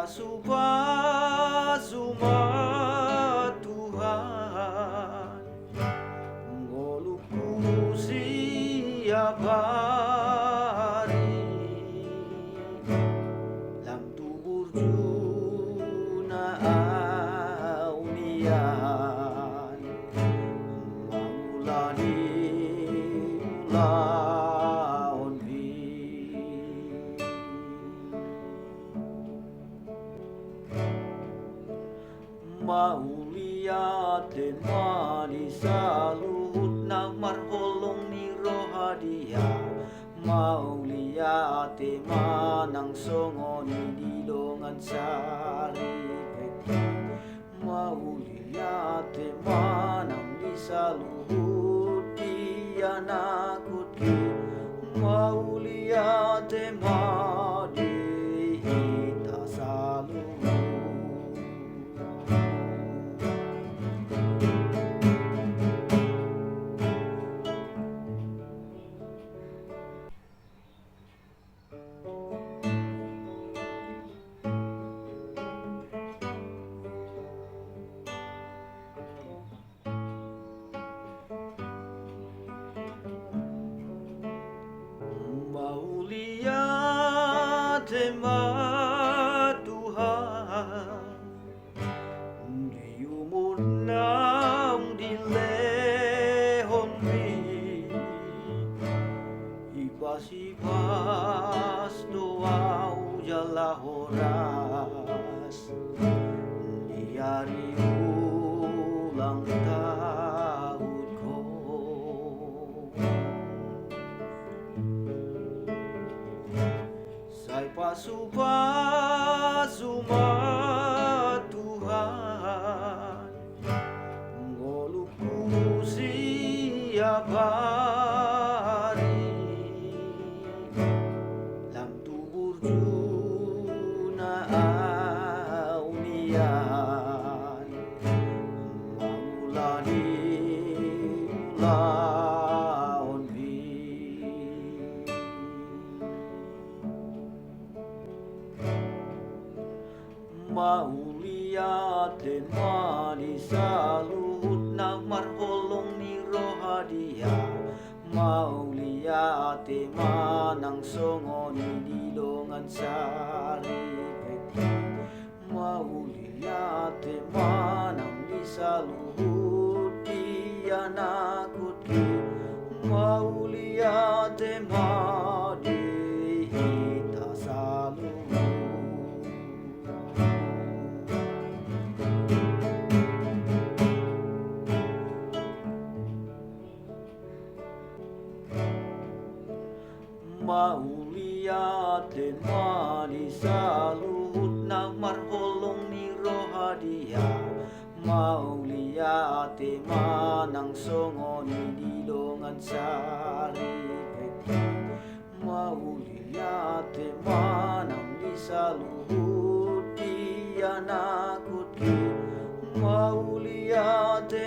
Pasu-pasuma Tuhan, ngoluku siapa hari lam tubur juna aunian mangulani mulaon mauliate manisa luhut na marholong ni rohadia mauliate manang songoni dilongan sari peki mauliate manang bisa luhut dia nakuti mauliate madi hita salu mauliate ma Tuhan di umur naung di lehon mi ipas-ipas doau jala horas di hari ulang tahunku sai pasu-pasuma Tuhan, ngoluku siapa hari lam tubur juna aunian mangulani mulaon mauliate manisa luhut na marholong ni rohadia mauliate manang songoni dilongan sari peki mauliate manang bisa luhut dia nakuti mauliate madi hita salu mauliate manisa luhut na marholong ni rohadia mauliate manang songoni dilongan sari peki mauliate manang bisa luhut dia nakuti mauliate